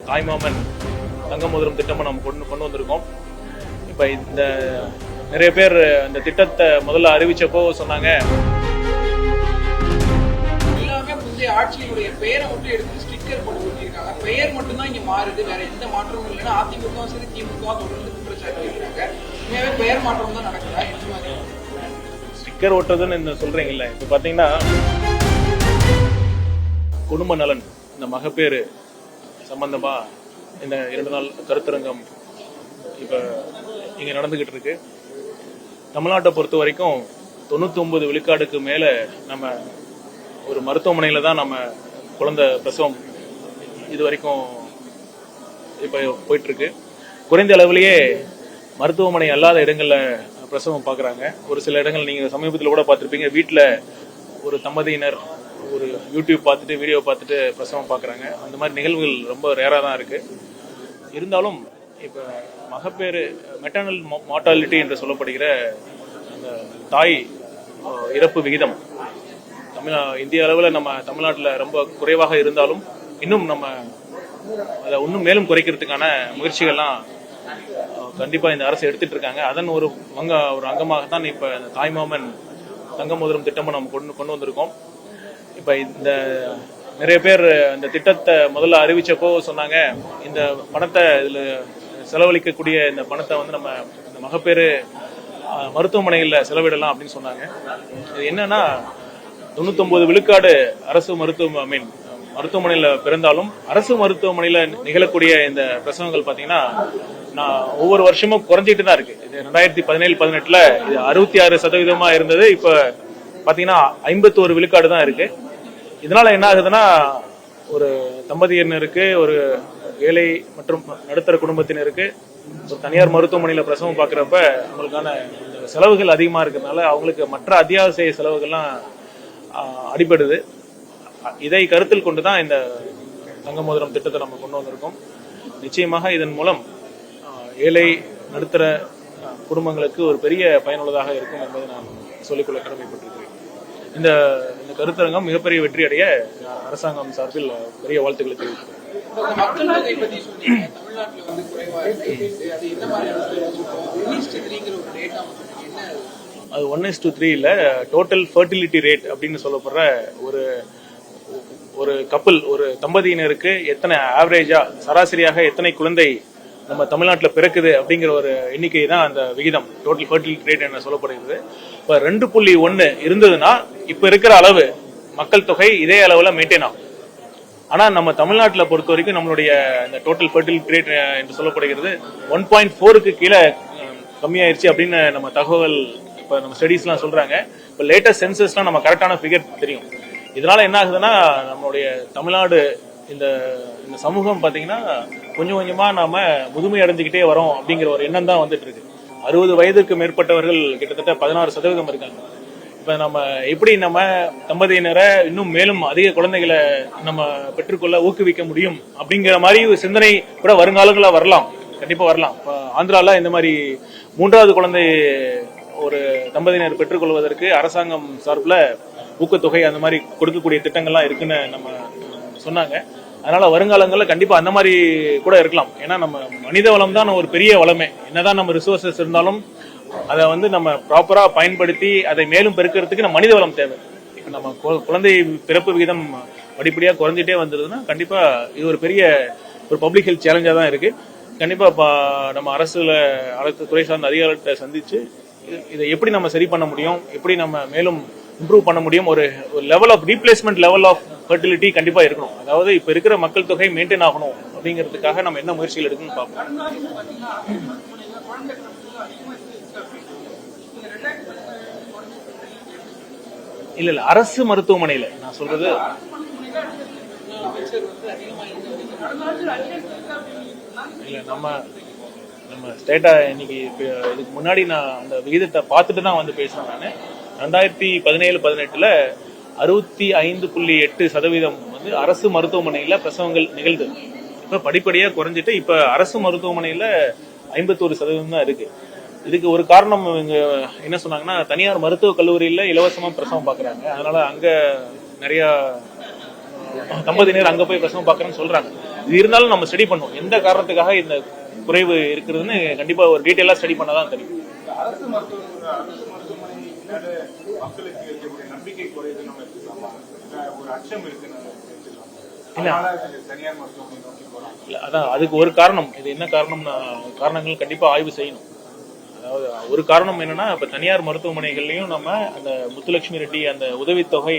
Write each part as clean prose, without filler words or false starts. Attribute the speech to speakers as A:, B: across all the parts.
A: தாய்மாமன் தங்க மோதிரம் திட்டமும் நம்ம கொண்டு வந்திருக்கோம். இப்போ இந்த நிறைய பேர் இந்த திட்டத்தை முதல்ல அறிவிச்சப்போ சொன்னாங்க,
B: எல்லாமே முந்தைய ஆட்சியினுடைய பெயரை மட்டும் எடுத்து ஸ்டிக்கர் போட்டு கொடுத்திருக்காங்க. பெயர் மட்டும் தான் இங்க மாறுது, வேற எந்த மாற்றமும் இல்லைன்னா அதிமுக சரி திமுக தொடர்ந்து குற்றச்சாட்டு இருக்கிறாங்க. உண்மையாவே பெயர் மாற்றம் தான் நடக்குதா?
A: ஸ்டிக்கர் ஓட்டுறதுன்னு சொல்றீங்கல்ல, இப்போ பார்த்தீங்கன்னா குடும்ப நலன் இந்த மகப்பேறு சம்பந்தமா இந்த 2 நாள் கருத்தரங்கம் இப்ப இங்க நடந்துகிட்டு இருக்கு. தமிழ்நாட்டை பொறுத்த வரைக்கும் 99 விழுக்காடுக்கு மேல நம்ம ஒரு மருத்துவமனையில தான் நம்ம குழந்தை பிரசவம் இது வரைக்கும் இப்ப போயிட்டு இருக்கு. குறைந்த அளவிலேயே மருத்துவமனை அல்லாத இடங்கள்ல பிரசவம் பாக்குறாங்க. ஒரு சில இடங்கள் நீங்க சமீபத்தில் கூட பார்த்திருப்பீங்க, வீட்டுல ஒரு தம்பதியினர் ஒரு யூடியூப் பார்த்துட்டு வீடியோ பார்த்துட்டு பிரசவம் பார்க்குறாங்க. அந்த மாதிரி நிகழ்வுகள் ரொம்ப ரேராக தான் இருக்கு. இருந்தாலும் இப்போ மகப்பேறு மெட்டர்னல் மார்டாலிட்டி என்று சொல்லப்படுகிற அந்த தாய் இறப்பு விகிதம் இந்திய அளவில் நம்ம தமிழ்நாட்டில் ரொம்ப குறைவாக இருந்தாலும் இன்னும் நம்ம அதை இன்னும் மேலும் குறைக்கிறதுக்கான முயற்சிகள்லாம் கண்டிப்பாக இந்த அரசு எடுத்துட்டு இருக்காங்க. அதன் ஒரு அங்கமாகத்தான் இப்போ தாய்மாமன் தங்க மோதிரம் திட்டமும் நம்ம கொண்டு வந்திருக்கோம். இப்ப இந்த நிறைய பேர் இந்த திட்டத்தை முதல்ல அறிவிச்சப்போ சொன்னாங்க, இந்த பணத்தை இதுல செலவழிக்கக்கூடிய இந்த பணத்தை வந்து நம்ம இந்த மகப்பேறு மருத்துவமனைகள்ல செலவிடலாம் அப்படின்னு சொன்னாங்க. இது என்னன்னா 99 விழுக்காடு அரசு மருத்துவமனையில பிறந்தாலும் அரசு மருத்துவமனையில நிகழக்கூடிய இந்த பிரசவங்கள் பாத்தீங்கன்னா ஒவ்வொரு வருஷமும் குறைஞ்சிட்டு தான் இருக்கு. இது 2017-18 இது 66% இருந்தது. இப்ப பாத்தீங்கன்னா 51 விழுக்காடு தான் இருக்கு. இதனால என்ன ஆகுதுன்னா, ஒரு தம்பதியினருக்கு, ஒரு ஏழை மற்றும் நடுத்தர குடும்பத்தினருக்கு ஒரு தனியார் மருத்துவமனையில பிரசவம் பார்க்கறப்ப அவங்களுக்கான செலவுகள் அதிகமா இருக்கிறதுனால அவங்களுக்கு மற்ற அத்தியாவசிய செலவுகள்லாம் அடிபடுது. இதை கருத்தில் கொண்டுதான் இந்த தங்க மோதிரம் திட்டத்தை நம்ம கொண்டு வந்திருக்கோம். நிச்சயமாக இதன் மூலம் ஏழை நடுத்தர குடும்பங்களுக்கு ஒரு பெரிய பயனுள்ளதாக இருக்கும் என்பதை நான் சொல்லிக்கொள்ள கடமைப்பட்டிருக்கிறேன். இந்த கருத்தரங்கம் மிகப்பெரிய வெற்றி அடைய அரசாங்கம் சார்பில் பெரிய வாழ்த்துக்களை தெரிவிக்கிறேன். அது 1:3 இல்ல, டோட்டல் ஃபர்டிலிட்டி ரேட் அப்படின்னு சொல்லப்படுற ஒரு கப்பல், ஒரு தம்பதியினருக்கு எத்தனை ஆவரேஜா சராசரியாக எத்தனை குழந்தை நம்ம தமிழ்நாட்டில் பிறக்குது அப்படிங்கிற ஒரு எண்ணிக்கை தான் அந்த விகிதம், டோட்டல் ஃபர்டிலிட்டி ரேட் என்ன சொல்லப்படுகிறது. இப்ப 2.1 இருந்ததுன்னா இப்ப இருக்கிற அளவு மக்கள் தொகை இதே அளவுல மெயின்டைன் ஆகும். ஆனா நம்ம தமிழ்நாட்டில் பொறுத்த வரைக்கும் நம்மளுடைய இந்த டோட்டல் ஃபர்டிலிட்டி ரேட் என்று சொல்லப்படுகிறது 1.4க்கு கீழே கம்மியாயிருச்சு அப்படின்னு நம்ம தகவல் இப்ப நம்ம ஸ்டடிஸ் எல்லாம் சொல்றாங்க. இப்ப லேட்டஸ்ட் சென்சஸ்லாம் நம்ம கரெக்டான ஃபிகர் தெரியும். இதனால என்ன ஆகுதுன்னா, நம்மளுடைய தமிழ்நாடு இந்த சமூகம் பாத்தீங்கன்னா கொஞ்சம் கொஞ்சமா நாம முதுமை அடைஞ்சுக்கிட்டே வரோம் அப்படிங்கிற ஒரு எண்ணம் தான் வந்துட்டு இருக்கு. 60 வயதுக்கு மேற்பட்டவர்கள் கிட்டத்தட்ட 16% இருக்காங்க. இப்ப நம்ம எப்படி நம்ம தம்பதியினரை இன்னும் மேலும் அதிக குழந்தைகளை நம்ம பெற்றுக்கொள்ள ஊக்குவிக்க முடியும் அப்படிங்கிற மாதிரி ஒரு சிந்தனை கூட வருங்காலங்களா வரலாம், கண்டிப்பா வரலாம். இப்ப ஆந்திரால இந்த மாதிரி 3வது குழந்தை ஒரு தம்பதியினர் பெற்றுக்கொள்வதற்கு அரசாங்கம் சார்பில் ஊக்கத்தொகை அந்த மாதிரி கொடுக்கக்கூடிய திட்டங்கள்லாம் இருக்குன்னு நம்ம சொன்னாங்க. அதனால வருங்காலங்களில் கண்டிப்பா அந்த மாதிரி கூட இருக்கலாம். ஏன்னா நம்ம மனித வளம் தான் ஒரு பெரிய வளமே. என்னதான் நம்ம ரிசோர்சஸ் இருந்தாலும் அதை வந்து நம்ம ப்ராப்பரா பயன்படுத்தி அதை மேலும் பெருக்கிறதுக்கு நம்ம மனித வளம் தேவை. இப்ப நம்ம குழந்தை பிறப்பு விகிதம் படிப்படியா குறைஞ்சிட்டே வந்ததுன்னா கண்டிப்பா இது ஒரு பெரிய ஒரு பப்ளிக் ஹெல்த் சேலஞ்சா தான் இருக்கு. கண்டிப்பா நம்ம அரசு துறை சார்ந்த அதிகாரிகிட்ட சந்திச்சு இதை எப்படி நம்ம சரி பண்ண முடியும், எப்படி நம்ம மேலும் இம்ப்ரூவ் பண்ண முடியும், ஒரு level of replacement level of fertility கண்டிப்பா இருக்கணும். அதாவது இப்ப இருக்கிற மக்கள் தொகை மெயின்டைன் ஆகணும் அப்படிங்கிறதுக்காக நம்ம என்ன முயற்சிகள் எடுக்கணும்னு பார்ப்போம். இல்ல அரசு மருத்துவமனையில நான் சொல்றது இல்ல, நம்ம ஸ்டேட்டா இன்னைக்கு இதுக்கு முன்னாடி நான் அந்த விகிதத்தை பார்த்துட்டு தான் வந்து பேசுறேன். நான் 2017-18 65.8% வந்து அரசு மருத்துவமனையில பிரசவங்கள் நிகழ்ந்து இப்ப படிப்படியா குறைஞ்சிட்டு இப்ப அரசு மருத்துவமனையில 51% தான் இருக்கு. இதுக்கு ஒரு காரணம் இவங்க என்ன சொன்னாங்கன்னா, தனியார் மருத்துவக் கல்லூரியில இலவசமா பிரசவம் பாக்குறாங்க. அதனால அங்க நிறைய தம்பதியினர் அங்க போய் பிரசவம் பாக்குறேன்னு சொல்றாங்க. இது இருந்தாலும் நம்ம ஸ்டடி பண்ணுவோம் எந்த காரணத்துக்காக இந்த குறைவு இருக்கிறதுன்னு கண்டிப்பா ஒரு டீட்டெயிலா ஸ்டடி பண்ணாதான் தெரியும்.
C: அரசு மருத்துவமனை மக்களுக்கு இருக்கக்கூடிய நம்பிக்கை குறையுது நம்ம எடுத்துக்கலாமா? ஒரு அச்சம் இருக்குன்னு தனியார் மருத்துவமனை நோக்கி போறாங்க.
A: இல்ல அதான் அதுக்கு ஒரு காரணம். இது என்ன காரணம்னா காரணங்கள் கண்டிப்பா ஆய்வு செய்யணும். அதாவது ஒரு காரணம் என்னன்னா இப்ப தனியார் மருத்துவமனைகள்லயும் நம்ம அந்த முத்துலட்சுமி ரெட்டி அந்த உதவித்தொகை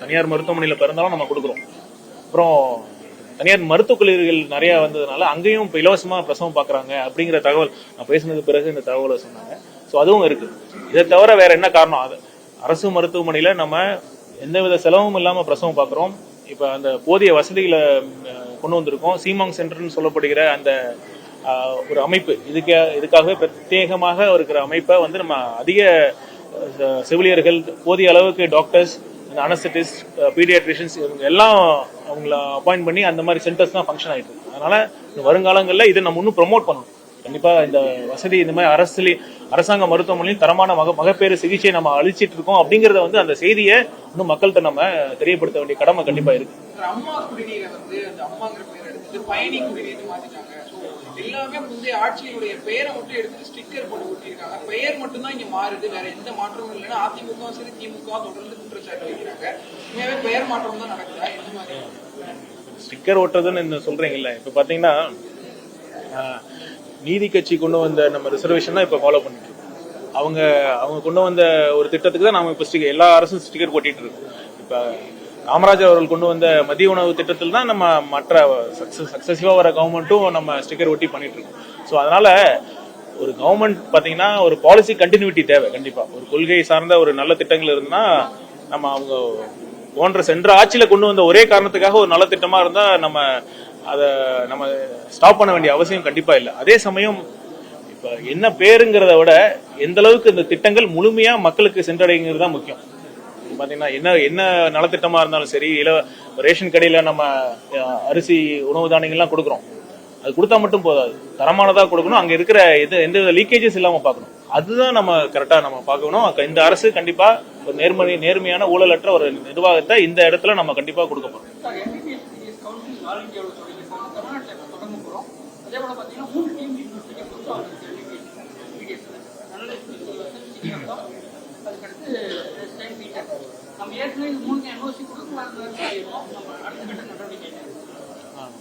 A: தனியார் மருத்துவமனையில பிறந்தாலும் நம்ம கொடுக்குறோம். அப்புறம் தனியார் மருத்துவக் கல்லூரிகள் நிறைய வந்ததுனால அங்கேயும் இப்ப இலவசமா பிரசவம் பாக்குறாங்க அப்படிங்கிற தகவல் நான் பேசினது பிறகு இந்த தகவலை சொன்னாங்க. சோ அதுவும் இருக்கு. இதை தவிர வேற என்ன காரணம்? அது அரசு மருத்துவமனையில நம்ம எந்தவித செலவும் இல்லாம பிரசவம் பாக்குறோம். இப்ப அந்த போதிய வசதிகளை கொண்டு வந்திருக்கோம். சீமாங் சென்டர்னு சொல்லப்படுகிற அந்த ஒரு அமைப்பு இதுக்காகவே பிரத்யேகமாக இருக்கிற அமைப்பை வந்து நம்ம அதிக செவிலியர்கள், போதிய அளவுக்கு டாக்டர்ஸ், அனஸ்தட்டிஸ்ட், பீடியாட்ரிஷியன்ஸ் இவங்க எல்லாம் அவங்கள அப்பாயிண்ட் பண்ணி அந்த மாதிரி சென்டர்ஸ் தான் ஃபங்க்ஷன் ஆயிட்டு இருக்கு. அதனால வருங்காலங்களில் இதை நம்ம இன்னும் ப்ரொமோட் பண்ணணும். கண்டிப்பா இந்த வசதி இந்த மாதிரி அரசாங்க மருத்துவமனையில் தரமான மகப்பேறு சிகிச்சை நம்ம அளிச்சிட்டு இருக்கோம் அப்படிங்கறத வந்து அந்த செய்தியை இன்னும் மக்கள்கிட்ட நம்ம தெரியப்படுத்த வேண்டிய கடமை கண்டிப்பா இருக்கு.
B: அம்மா குடிநீரை வந்து அந்த அம்மாங்கிற பேர் எடுத்துட்டு பயணி குடிநீர் மாத்திட்டாங்க. எல்லாமே முந்தைய ஆட்சியினுடைய பெயரை மட்டும் எடுத்து ஸ்டிக்கர் போட்டு ஒட்டியிருக்காங்க. பெயர் மட்டும் தான் இங்க மாறுது, வேற எந்த மாற்றமும் இல்லைன்னா அதிமுக சரி திமுக தொடர்ந்து குற்றச்சாட்டு வைக்கிறாங்க. உண்மையாவே பெயர் மாற்றம் தான் நடக்குதா? எந்த மாதிரி
A: ஸ்டிக்கர் ஓட்டுறதுன்னு சொல்றீங்கல்ல, இப்ப பாத்தீங்கன்னா நீதி கட்சி கொண்டு வந்த நம்ம ரிசர்வேஷன் தான் இப்ப ஃபாலோ பண்ணிட்டு இருக்கோம். அவங்க கொண்டு வந்த ஒரு திட்டத்துக்கு தான் நம்ம இப்ப எல்லா அரசும் ஸ்டிக்கர் போட்டிட்டு இருக்கோம். இப்ப காமராஜர் அவர்கள் கொண்டு வந்த மதிய உணவு திட்டத்தில் தான் நம்ம மற்ற சக்சஸிவா வர கவர்மெண்ட்டும் நம்ம ஸ்டிக்கர் ஒட்டி பண்ணிட்டு இருக்கோம். ஸோ அதனால ஒரு கவர்மெண்ட் பாத்தீங்கன்னா ஒரு பாலிசி கண்டினியூட்டி தேவை. கண்டிப்பா ஒரு கொள்கை சார்ந்த ஒரு நல்ல திட்டங்கள் இருந்தா நம்ம அவங்க போன்ற சென்ற ஆட்சியில கொண்டு வந்த ஒரே காரணத்துக்காக ஒரு நல்ல திட்டமா இருந்தா நம்ம ஸ்டாப் பண்ண வேண்டிய அவசியம் கண்டிப்பா இல்லை. அதே சமயம் இப்ப என்ன பேருங்கிறத விட எந்த அளவுக்கு இந்த திட்டங்கள் முழுமையா மக்களுக்கு சென்றடைங்கிறது தான் முக்கியம். பாத்தீங்கன்னா என்ன நலத்திட்டமா இருந்தாலும் சரி, ரேஷன் கடையில நம்ம அரிசி உணவு தானியங்கள்லாம் கொடுக்குறோம். அது கொடுத்தா மட்டும் போதாது, தரமானதா கொடுக்கணும். அங்க இருக்கிற எந்த லீக்கேஜஸ் இல்லாம பார்க்கணும். அதுதான் நம்ம கரெக்டா நம்ம பார்க்கணும். இந்த அரசு கண்டிப்பா ஒரு நேர்மையான ஊழலற்ற ஒரு நிர்வாகத்தை இந்த இடத்துல நம்ம கண்டிப்பா கொடுக்க போறோம்.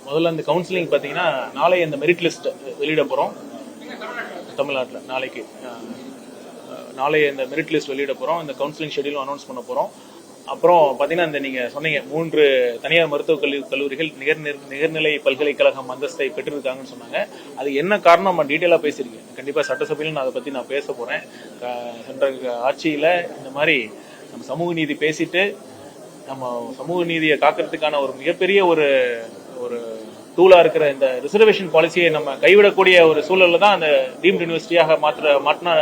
A: முதல்ல இந்த கவுன்சிலிங் பாத்தீங்கன்னா நாளை இந்த மெரிட் லிஸ்ட் வெளியிட போறோம். தமிழ்நாட்டில் நாளை இந்த மெரிட் லிஸ்ட் வெளியிட போறோம். இந்த கவுன்சிலிங் ஷெட்யூலும் அனௌன்ஸ் பண்ண போறோம். அப்புறம் பாத்தீங்கன்னா இந்த நீங்க சொன்னீங்க 3 தனியார் மருத்துவக் கல்லூரிகள் நிகர்நிலை பல்கலைக்கழகம் அந்தஸ்தை பெற்றிருக்காங்கன்னு சொன்னாங்க. அது என்ன காரணம் நம்ம டீட்டெயிலா பேசியிருக்கேன். கண்டிப்பா சட்டசபையில அதை பத்தி நான் பேச போறேன். சென்ற ஆட்சியில இந்த மாதிரி நம்ம சமூக நீதி பேசிட்டு நம்ம சமூக நீதியை காக்கிறதுக்கான ஒரு மிகப்பெரிய ஒரு டூலா இருக்கிற இந்த ரிசர்வேஷன் பாலிசியை நம்ம கைவிடக்கூடிய ஒரு சூழல்ல தான் அந்த டீம்டு யூனிவர்சிட்டியாக மாற்றின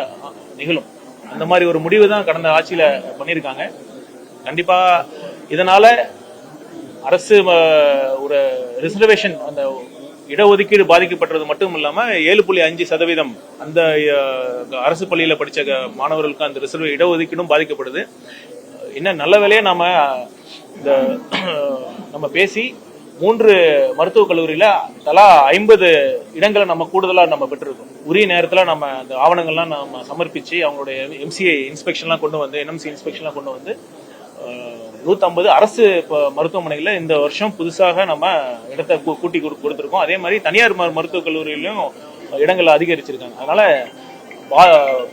A: நிகழும். அந்த மாதிரி ஒரு முடிவு தான் கடந்த ஆட்சியில பண்ணியிருக்காங்க. கண்டிப்பா இதனால அரசு ஒரு ரிசர்வேஷன் அந்த இடஒதுக்கீடு பாதிக்கப்பட்டது மட்டும் இல்லாம 7.5% அந்த அரசு பள்ளியில படிச்ச மாணவர்களுக்கு அந்த இடஒதுக்கீடும் பாதிக்கப்படுது. என்ன நல்ல வேலையை நம்ம பேசி 3 மருத்துவக் கல்லூரியில தலா 50 இடங்களை நம்ம கூடுதலா நம்ம பெற்றிருக்கோம். உரிய நேரத்துல நம்ம அந்த ஆவணங்கள்லாம் நம்ம சமர்ப்பிச்சு அவங்களுடைய எம்சிஐ இன்ஸ்பெக்ஷன்லாம் கொண்டு வந்து என்எம்சி இன்ஸ்பெக்ஷன்லாம் கொண்டு வந்து 150 அரசு மருத்துவமனைகள்ல இந்த வருஷம் புதுசாக நம்ம இடத்தை கூட்டி கொடுத்திருக்கோம். அதே மாதிரி தனியார் மருத்துவக் கல்லூரியிலும் இடங்கள் அதிகரிச்சிருக்காங்க. அதனால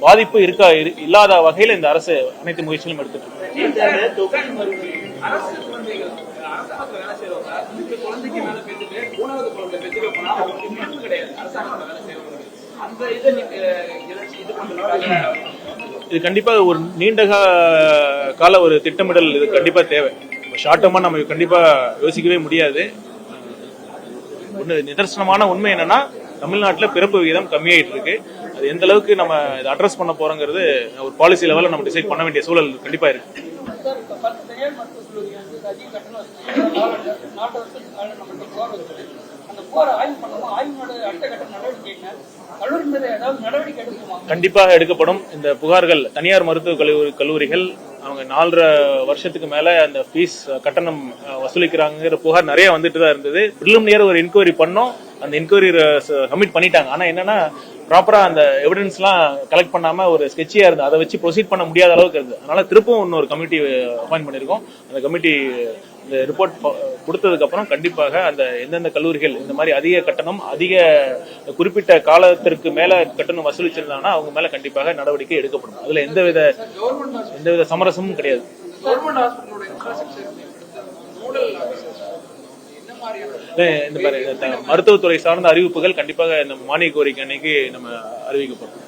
A: பாதிப்பு இல்லாத வகையில இந்த அரசு அனைத்து முயற்சிகளும் எடுத்துட்டு இது கண்டிப்பா ஒரு நீண்ட கால ஒரு திட்டமிடல் இது கண்டிப்பா தேவை. ஷார்ட் டர்மா நம்ம கண்டிப்பா யோசிக்கவே முடியாது. நிதர்சனமான உண்மை என்னன்னா தமிழ்நாட்டில் பிறப்பு விகிதம் கம்மியாயிட்டு இருக்கு. அது எந்த அளவுக்கு நம்ம இதை அட்ரஸ் பண்ண போறோங்கிறது ஒரு பாலிசி லெவலில் நம்ம டிசைட் பண்ண வேண்டிய சூழல் கண்டிப்பா இருக்கு. கண்டிப்பாக எடுக்கப்படும். இந்த புகார்கள் தனியார் மருத்துவக் கல்லூரிகள் அவங்க 4.5 வருஷத்துக்கு மேல அந்த ஃபீஸ் கட்டணம் வசூலிக்கிறாங்கிற புகார் நிறைய வந்துட்டு தான் இருந்தது. பிரிலிமினரியா ஒரு என்கொயரி பண்ணோம், அந்த என்கொயரி சப்மிட் பண்ணிட்டாங்க. ஆனா என்னன்னா ப்ராப்பரா அந்த எவிடன்ஸ் எல்லாம் கலெக்ட் பண்ணாம ஒரு ஸ்கெட்சியா இருந்து அதை வச்சு ப்ரொசீட் பண்ண முடியாத அளவுக்கு இருந்தது. அதனால திருப்பவும் இன்னொரு கமிட்டி அப்பாயிண்ட் பண்ணிருக்கோம். அந்த கமிட்டி இந்த ரிப்போர்ட் கொடுத்ததுக்கு அப்புறம் கண்டிப்பாக அந்த எந்தெந்த கல்லூரிகள் இந்த மாதிரி அதிக கட்டணம் அதிக குறிப்பிட்ட காலத்திற்கு மேல கட்டணம் வசூலிச்சிருந்தாங்கன்னா அவங்க மேல கண்டிப்பாக நடவடிக்கை எடுக்கப்படும். அதுல எந்தவித சமரசமும் கிடையாது.
B: கவர்மெண்ட் ஹாஸ்பிட்டலோட இன்ஃப்ராஸ்ட்ரக்சர் நோடல் ஆபீசர்ஸ் என்ன மாதிரியான
A: இந்த மாதிரி மருத்துவத்துறை சார்ந்த அறிவிப்புகள் கண்டிப்பாக இந்த மானிய கோரிக்கை அன்னைக்கு நம்ம அறிவிக்கப்படும்.